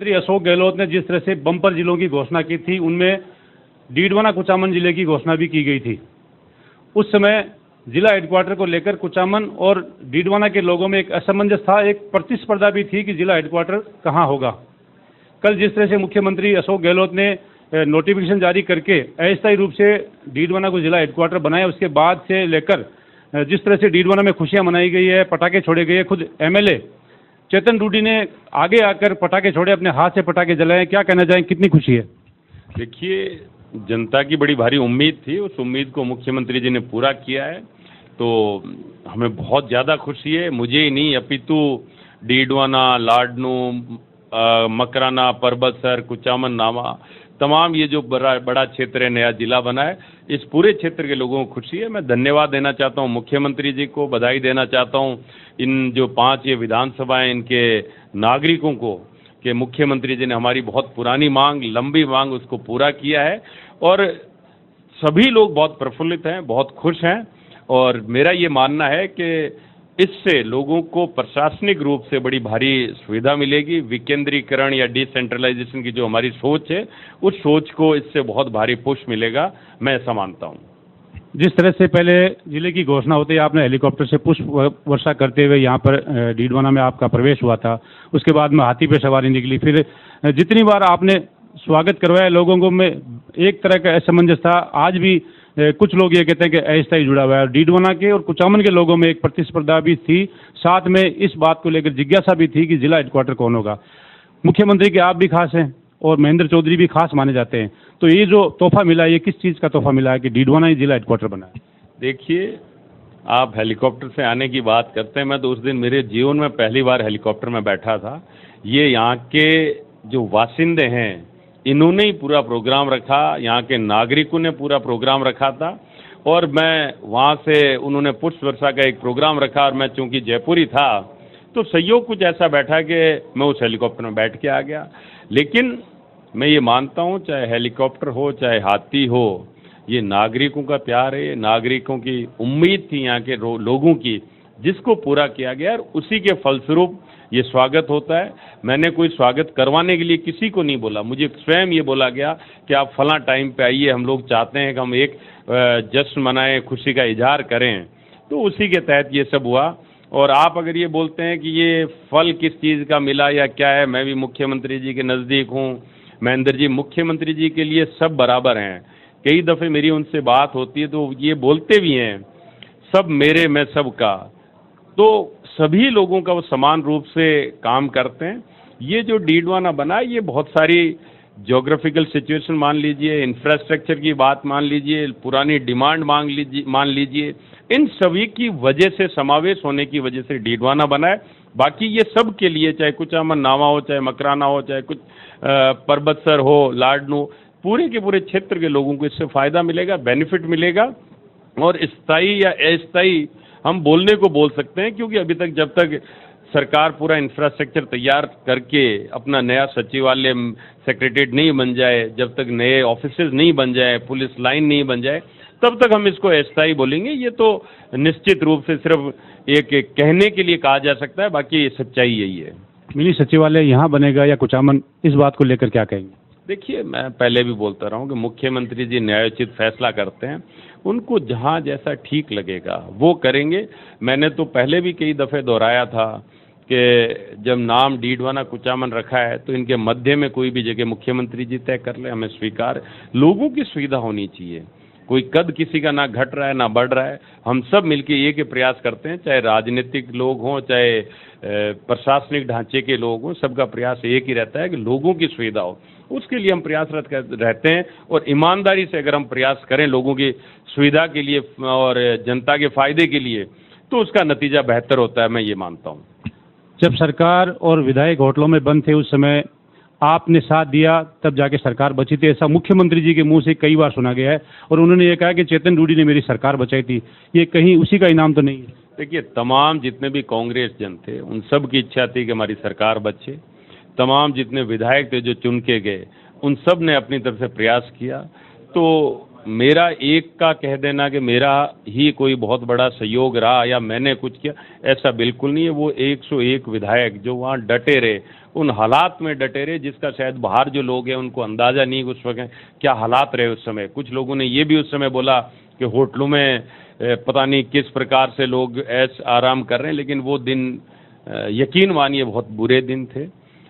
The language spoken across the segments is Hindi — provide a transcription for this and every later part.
मुख्यमंत्री अशोक गहलोत ने जिस तरह से बम्पर जिलों की घोषणा की थी, उनमें डीडवाना कुचामन जिले की घोषणा भी की गई थी। उस समय जिला हेडक्वार्टर को लेकर कुचामन और डीडवाना के लोगों में एक असमंजस था, एक प्रतिस्पर्धा भी थी कि जिला हेडक्वार्टर कहाँ होगा। कल जिस तरह से मुख्यमंत्री अशोक गहलोत ने नोटिफिकेशन जारी करके अस्थायी रूप से डीडवाना को जिला हेडक्वार्टर बनाया, उसके बाद से लेकर जिस तरह से डीडवाना में खुशियां मनाई गई है, पटाखे छोड़े गए, खुद एमएलए चेतन डूडी ने आगे आकर पटाखे छोड़े, अपने हाथ से पटाखे जलाए। क्या कहना चाहें, कितनी खुशी है? देखिए, जनता की बड़ी भारी उम्मीद थी, उस उम्मीद को मुख्यमंत्री जी ने पूरा किया है, तो हमें बहुत ज़्यादा खुशी है। मुझे ही नहीं अपितु डीडवाना, लाडनू, मकराना, परबतसर, कुचामन, नामा, तमाम ये जो बड़ा क्षेत्र है, नया जिला बना है, इस पूरे क्षेत्र के लोगों को खुशी है। मैं धन्यवाद देना चाहता हूँ मुख्यमंत्री जी को, बधाई देना चाहता हूँ इन जो 5 ये विधानसभाएं, इनके नागरिकों को, कि मुख्यमंत्री जी ने हमारी बहुत पुरानी मांग, लंबी मांग, उसको पूरा किया है और सभी लोग बहुत प्रफुल्लित हैं, बहुत खुश हैं। और मेरा ये मानना है कि इससे लोगों को प्रशासनिक रूप से बड़ी भारी सुविधा मिलेगी। विकेंद्रीकरण या डिसेंट्रलाइजेशन की जो हमारी सोच है, उस सोच को इससे बहुत भारी पुश मिलेगा, मैं ऐसा मानता हूँ। जिस तरह से पहले जिले की घोषणा होते ही आपने हेलीकॉप्टर से पुष्प वर्षा करते हुए यहाँ पर डीडवाना में आपका प्रवेश हुआ था, उसके बाद में हाथी पे सवारी निकली, फिर जितनी बार आपने स्वागत करवाया लोगों को, में एक तरह का असमंजस था। आज भी कुछ लोग ये कहते हैं कि अस्थायी जुड़ा हुआ है। डीडवाना के और कुचामन के लोगों में एक प्रतिस्पर्धा भी थी, साथ में इस बात को लेकर जिज्ञासा भी थी कि जिला हेडक्वार्टर कौन होगा। मुख्यमंत्री के आप भी खास हैं और महेंद्र चौधरी भी खास माने जाते हैं, तो ये जो तोहफा मिला, ये किस चीज़ का तोहफा मिला है कि डीडवाना ही जिला हेडक्वार्टर बना है? देखिए, आप हेलीकॉप्टर से आने की बात करते हैं, मैं तो उस दिन मेरे जीवन में पहली बार हेलीकॉप्टर में बैठा था। ये यहाँ के जो वासिंदे हैं, इन्होंने ही पूरा प्रोग्राम रखा, यहाँ के नागरिकों ने पूरा प्रोग्राम रखा था और मैं वहाँ से, उन्होंने पुष्प वर्षा का एक प्रोग्राम रखा और मैं चूँकि जयपुरी था, तो सहयोग कुछ ऐसा बैठा कि मैं उस हेलीकॉप्टर में बैठ के आ गया। लेकिन मैं ये मानता हूँ, चाहे हेलीकॉप्टर हो, चाहे हाथी हो, ये नागरिकों का प्यार है, नागरिकों की उम्मीद थी यहाँ के लोगों की, जिसको पूरा किया गया और उसी के फलस्वरूप ये स्वागत होता है। मैंने कोई स्वागत करवाने के लिए किसी को नहीं बोला, मुझे स्वयं ये बोला गया कि आप फलां टाइम पे आइए, हम लोग चाहते हैं कि हम एक जश्न मनाएं, खुशी का इजहार करें, तो उसी के तहत ये सब हुआ। और आप अगर ये बोलते हैं कि ये फल किस चीज़ का मिला या क्या है, मैं भी मुख्यमंत्री जी के नज़दीक हूँ। महेंद्र जी, मुख्यमंत्री जी के लिए सब बराबर हैं। कई दफ़े मेरी उनसे बात होती है तो ये बोलते भी हैं, सब मेरे मैं सबका, तो सभी लोगों का वो समान रूप से काम करते हैं। ये जो डीडवाना बना, ये बहुत सारी ज्योग्राफिकल सिचुएशन मान लीजिए, इंफ्रास्ट्रक्चर की बात मान लीजिए, पुरानी डिमांड मान लीजिए, इन सभी की वजह से, समावेश होने की वजह से डीडवाना बना है। बाकी ये सब के लिए, चाहे कुचामन, नामा हो, चाहे मकराना हो, चाहे कुछ परबतसर हो, लाडनू, पूरे के पूरे क्षेत्र के लोगों को इससे फ़ायदा मिलेगा, बेनिफिट मिलेगा। और स्थायी या अस्थायी हम बोलने को बोल सकते हैं, क्योंकि अभी तक जब तक सरकार पूरा इंफ्रास्ट्रक्चर तैयार करके अपना नया सचिवालय, सेक्रेटरीट नहीं बन जाए, जब तक नए ऑफिसेज नहीं बन जाए, पुलिस लाइन नहीं बन जाए, तब तक हम इसको अस्थायी बोलेंगे। ये तो निश्चित रूप से सिर्फ एक कहने के लिए कहा जा सकता है, बाकी सच्चाई यही है। मिनी सचिवालय यहाँ बनेगा या कुचामन, इस बात को लेकर क्या कहेंगे? देखिए, मैं पहले भी बोलता रहा हूँ कि मुख्यमंत्री जी न्यायोचित फैसला करते हैं, उनको जहाँ जैसा ठीक लगेगा वो करेंगे। मैंने तो पहले भी कई दफ़े दोहराया था कि जब नाम डीडवाना कुचामन रखा है तो इनके मध्य में कोई भी जगह मुख्यमंत्री जी तय कर ले, हमें स्वीकार। लोगों की सुविधा होनी चाहिए, कोई कद किसी का ना घट रहा है ना बढ़ रहा है, हम सब मिलके एक ही प्रयास करते हैं, चाहे राजनीतिक लोग हों, चाहे प्रशासनिक ढांचे के लोग हों, सबका प्रयास एक ही रहता है कि लोगों की सुविधा हो। उसके लिए हम प्रयासरत रहते हैं और ईमानदारी से अगर हम प्रयास करें लोगों की सुविधा के लिए और जनता के फायदे के लिए, तो उसका नतीजा बेहतर होता है, मैं ये मानता हूँ। जब सरकार और विधायक होटलों में बंद थे, उस समय आपने साथ दिया, तब जाके सरकार बची थी, ऐसा मुख्यमंत्री जी के मुंह से कई बार सुना गया है। और उन्होंने ये कहा कि चेतन डूडी ने मेरी सरकार बचाई थी। ये कहीं उसी का इनाम तो नहीं है? देखिए, तमाम जितने भी कांग्रेस जन थे, उन सब की इच्छा थी कि हमारी सरकार बचे। तमाम जितने विधायक थे जो चुन के गए, उन सब ने अपनी तरफ से प्रयास किया। तो मेरा एक का कह देना कि मेरा ही कोई बहुत बड़ा सहयोग रहा या मैंने कुछ किया, ऐसा बिल्कुल नहीं है। वो 101 विधायक जो वहाँ डटे रहे, उन हालात में डटे रहे जिसका शायद बाहर जो लोग हैं उनको अंदाज़ा नहीं उस वक्त क्या हालात रहे उस समय। कुछ लोगों ने ये भी उस समय बोला कि होटलों में पता नहीं किस प्रकार से लोग ऐश आराम कर रहे हैं, लेकिन वो दिन यकीन मानिए बहुत बुरे दिन थे।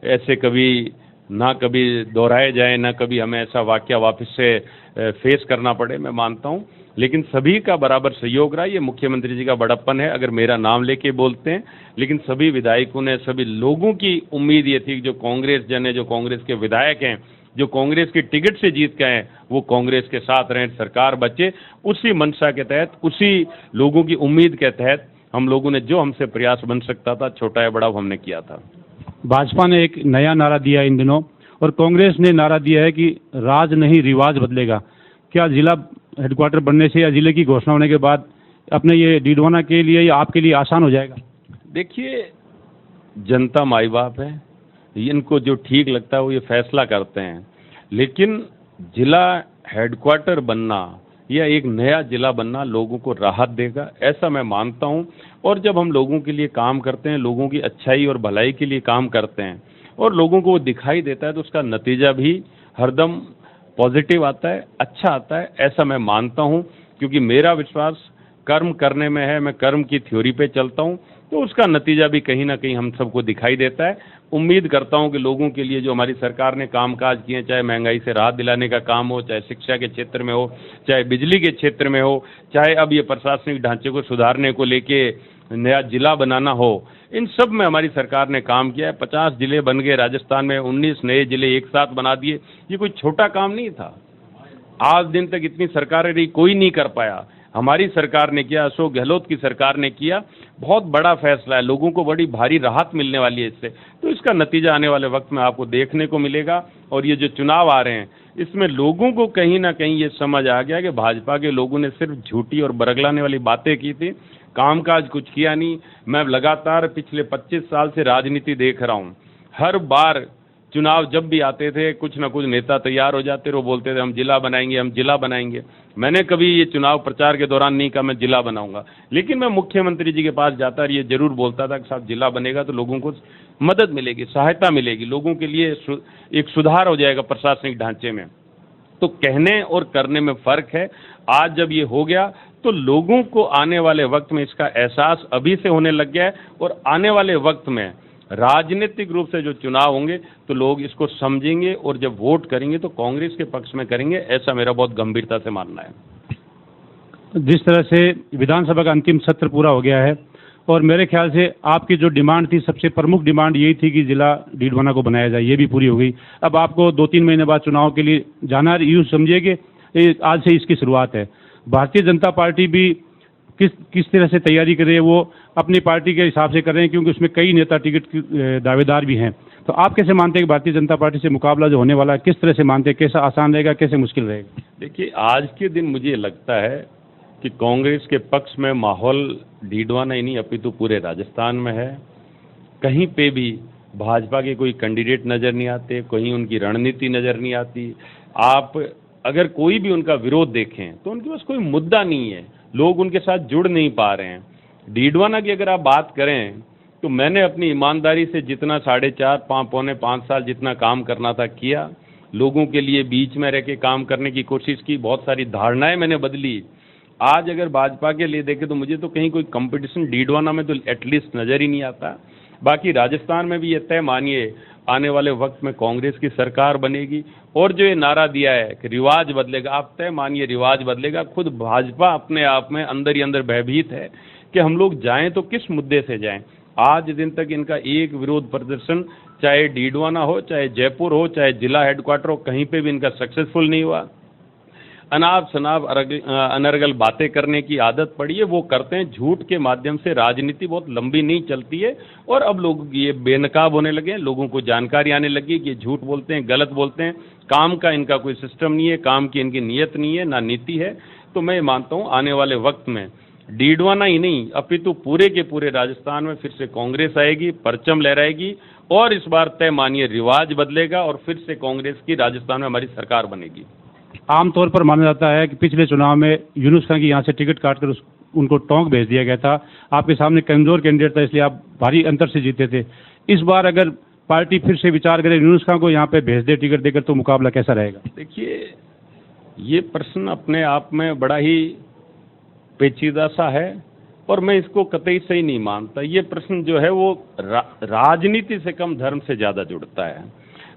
ऐसे कभी ना कभी दोहराए जाए, ना कभी हमें ऐसा वाकया वापस से फेस करना पड़े, मैं मानता हूँ। लेकिन सभी का बराबर सहयोग रहा, ये मुख्यमंत्री जी का बड़प्पन है अगर मेरा नाम लेके बोलते हैं। लेकिन सभी विधायकों ने, सभी लोगों की उम्मीद ये थी कि जो कांग्रेस जन है, जो कांग्रेस के विधायक हैं, जो कांग्रेस की टिकट से जीत गए हैं, वो कांग्रेस के साथ रहें, सरकार बचे। उसी मंशा के तहत, उसी लोगों की उम्मीद के तहत हम लोगों ने जो हमसे प्रयास बन सकता था, छोटा या बड़ा, वो हमने किया था। भाजपा ने एक नया नारा दिया इन दिनों और कांग्रेस ने नारा दिया है कि राज नहीं रिवाज बदलेगा। क्या जिला हेडक्वार्टर बनने से या जिले की घोषणा होने के बाद अपने ये डीडवाना के लिए या आपके लिए आसान हो जाएगा? देखिए, जनता माई बाप है, इनको जो ठीक लगता है वो ये फैसला करते हैं। लेकिन जिला हेडक्वार्टर बनना या एक नया जिला बनना लोगों को राहत देगा, ऐसा मैं मानता हूं। और जब हम लोगों के लिए काम करते हैं, लोगों की अच्छाई और भलाई के लिए काम करते हैं और लोगों को वो दिखाई देता है, तो उसका नतीजा भी हरदम पॉजिटिव आता है, अच्छा आता है, ऐसा मैं मानता हूं। क्योंकि मेरा विश्वास कर्म करने में है, मैं कर्म की थ्योरी पे चलता हूं, तो उसका नतीजा भी कहीं ना कहीं हम सबको दिखाई देता है। उम्मीद करता हूं कि लोगों के लिए जो हमारी सरकार ने कामकाज किए, चाहे महंगाई से राहत दिलाने का काम हो, चाहे शिक्षा के क्षेत्र में हो, चाहे बिजली के क्षेत्र में हो, चाहे अब ये प्रशासनिक ढांचे को सुधारने को लेके नया जिला बनाना हो, इन सब में हमारी सरकार ने काम किया है। 50 जिले बन गए राजस्थान में, 19 नए जिले एक साथ बना दिए। ये कोई छोटा काम नहीं था। आज दिन तक इतनी सरकारें रही, कोई नहीं कर पाया। हमारी सरकार ने किया, अशोक गहलोत की सरकार ने किया। बहुत बड़ा फैसला है, लोगों को बड़ी भारी राहत मिलने वाली है इससे। तो इसका नतीजा आने वाले वक्त में आपको देखने को मिलेगा। और ये जो चुनाव आ रहे हैं, इसमें लोगों को कहीं ना कहीं ये समझ आ गया कि भाजपा के लोगों ने सिर्फ झूठी और बरगलाने वाली बातें की थी, कामकाज कुछ किया नहीं। मैं लगातार पिछले 25 साल से राजनीति देख रहा हूँ। हर बार चुनाव जब भी आते थे, कुछ ना कुछ नेता तैयार हो जाते, वो बोलते थे हम जिला बनाएंगे, हम जिला बनाएंगे। मैंने कभी ये चुनाव प्रचार के दौरान नहीं कहा मैं जिला बनाऊंगा, लेकिन मैं मुख्यमंत्री जी के पास जाता और ये जरूर बोलता था कि साहब जिला बनेगा तो लोगों को मदद मिलेगी, सहायता मिलेगी, लोगों के लिए एक सुधार हो जाएगा प्रशासनिक ढांचे में। तो कहने और करने में फर्क है। आज जब ये हो गया तो लोगों को आने वाले वक्त में इसका एहसास अभी से होने लग गया है। और आने वाले वक्त में राजनीतिक रूप से जो चुनाव होंगे तो लोग इसको समझेंगे और जब वोट करेंगे तो कांग्रेस के पक्ष में करेंगे, ऐसा मेरा बहुत गंभीरता से मानना है। जिस तरह से विधानसभा का अंतिम सत्र पूरा हो गया है और मेरे ख्याल से आपकी जो डिमांड थी, सबसे प्रमुख डिमांड यही थी कि जिला डीडवाना को बनाया जाए, ये भी पूरी हो गई। अब आपको 2-3 महीने बाद चुनाव के लिए जाना है। यूँ समझिए कि आज से इसकी शुरुआत है। भारतीय जनता पार्टी भी किस तरह से तैयारी कर रही है, वो अपनी पार्टी के हिसाब से कर रहे हैं, क्योंकि उसमें कई नेता टिकट के दावेदार भी हैं। तो आप कैसे मानते हैं कि भारतीय जनता पार्टी से मुकाबला जो होने वाला है, किस तरह से मानते हैं, कैसा आसान रहेगा, कैसे मुश्किल रहेगा? देखिए, आज के दिन मुझे लगता है कि कांग्रेस के पक्ष में माहौल डीडवाना ही नहीं अपितु पूरे राजस्थान में है। कहीं पे भी भाजपा के कोई कैंडिडेट नज़र नहीं आते, कहीं उनकी रणनीति नज़र नहीं आती। आप अगर कोई भी उनका विरोध देखें तो उनके पास कोई मुद्दा नहीं है, लोग उनके साथ जुड़ नहीं पा रहे हैं। डीडवाना की अगर आप बात करें तो मैंने अपनी ईमानदारी से जितना 4.5 पौने 5 साल जितना काम करना था किया। लोगों के लिए बीच में रह के काम करने की कोशिश की, बहुत सारी धारणाएं मैंने बदली। आज अगर भाजपा के लिए देखें तो मुझे तो कहीं कोई कंपटीशन डीडवाना में तो एटलीस्ट नज़र ही नहीं आता। बाकी राजस्थान में भी ये तय मानिए आने वाले वक्त में कांग्रेस की सरकार बनेगी। और जो ये नारा दिया है कि रिवाज बदलेगा, आप तय मानिए रिवाज बदलेगा। खुद भाजपा अपने आप में अंदर ही अंदर भयभीत है कि हम लोग जाएं तो किस मुद्दे से जाएं। आज दिन तक इनका एक विरोध प्रदर्शन, चाहे डीडवाना हो, चाहे जयपुर हो, चाहे जिला हेडक्वार्टर हो, कहीं पे भी इनका सक्सेसफुल नहीं हुआ। अनाप शनाप अनर्गल बातें करने की आदत पड़ी है, वो करते हैं। झूठ के माध्यम से राजनीति बहुत लंबी नहीं चलती है और अब लोग ये बेनकाब होने लगे हैं, लोगों को जानकारी आने लगी कि ये झूठ बोलते हैं, गलत बोलते हैं। काम का इनका कोई सिस्टम नहीं है, काम की इनकी नीयत नहीं है, ना नीति है। तो मैं मानता हूँ आने वाले वक्त में डीडवाना ही नहीं अपितु पूरे के पूरे राजस्थान में फिर से कांग्रेस आएगी, परचम लहराएगी और इस बार तय मानिए रिवाज बदलेगा और फिर से कांग्रेस की राजस्थान में हमारी सरकार बनेगी। आमतौर पर माना जाता है कि पिछले चुनाव में यूनुस खान की यहाँ से टिकट काटकर उनको टोंक भेज दिया गया था। आपके सामने कमजोर कैंडिडेट था, इसलिए आप भारी अंतर से जीते थे। इस बार अगर पार्टी फिर से विचार करे यूनुस खान को यहाँ पे भेज दे टिकट देकर, तो मुकाबला कैसा रहेगा? देखिए, ये प्रश्न अपने आप में बड़ा ही पेचीदा सा है और मैं इसको कतई सही नहीं मानता। ये प्रश्न जो है वो राजनीति से कम धर्म से ज़्यादा जुड़ता है।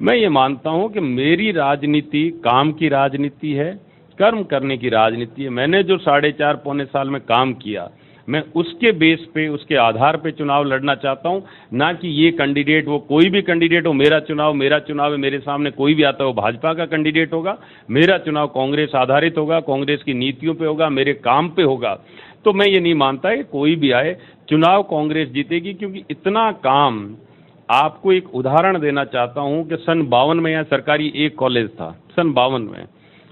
मैं ये मानता हूँ कि मेरी राजनीति काम की राजनीति है, कर्म करने की राजनीति है। मैंने जो 4.5 पौने साल में काम किया, मैं उसके बेस पे, उसके आधार पे चुनाव लड़ना चाहता हूँ, ना कि ये कैंडिडेट, वो कोई भी कैंडिडेट हो। मेरा चुनाव है, मेरे सामने कोई भी आता है वो भाजपा का कैंडिडेट होगा। मेरा चुनाव कांग्रेस आधारित होगा, कांग्रेस की नीतियों पे होगा, मेरे काम पे होगा। तो मैं ये नहीं मानता कि कोई भी आए चुनाव कांग्रेस जीतेगी, क्योंकि इतना काम। आपको एक उदाहरण देना चाहता हूँ कि सन 52 में यहाँ सरकारी एक कॉलेज था। सन 52 में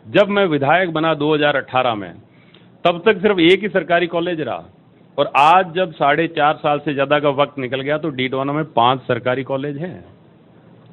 जब मैं विधायक बना 2018 में, तब तक सिर्फ एक ही सरकारी कॉलेज रहा। और आज जब 4.5 साल से ज़्यादा का वक्त निकल गया तो डीडवाना में 5 सरकारी कॉलेज हैं।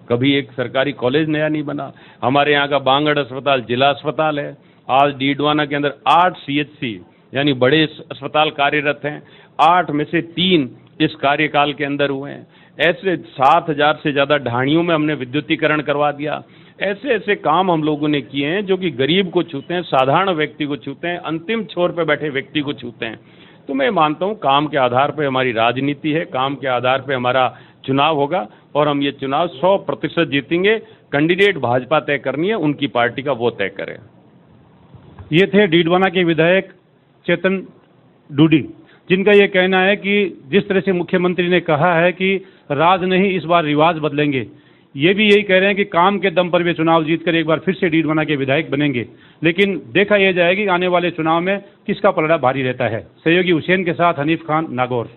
कभी एक सरकारी कॉलेज नया नहीं बना। हमारे यहाँ का बांगड़ अस्पताल जिला अस्पताल है। आज डीडवाना के अंदर 8 CHC यानी बड़े अस्पताल कार्यरत हैं। 8 में से 3 इस कार्यकाल के अंदर हुए हैं। ऐसे 7,000 से ज़्यादा ढाणियों में हमने विद्युतीकरण करवा दिया। ऐसे ऐसे काम हम लोगों ने किए हैं जो कि गरीब को छूते हैं, साधारण व्यक्ति को छूते हैं, अंतिम छोर पे बैठे व्यक्ति को छूते हैं। तो मैं मानता हूँ काम के आधार पे हमारी राजनीति है, काम के आधार पे हमारा चुनाव होगा और हम ये चुनाव 100% जीतेंगे। कैंडिडेट भाजपा तय करनी है, उनकी पार्टी का वो तय करे। ये थे डीडवाना के विधायक चेतन डूडी, जिनका ये कहना है कि जिस तरह से मुख्यमंत्री ने कहा है कि राज नहीं, इस बार रिवाज बदलेंगे, ये भी यही कह रहे हैं कि काम के दम पर वे चुनाव जीतकर एक बार फिर से डीडवाना के विधायक बनेंगे। लेकिन देखा यह जाएगी आने वाले चुनाव में किसका पलड़ा भारी रहता है। सहयोगी हुसैन के साथ हनीफ खान, नागौर।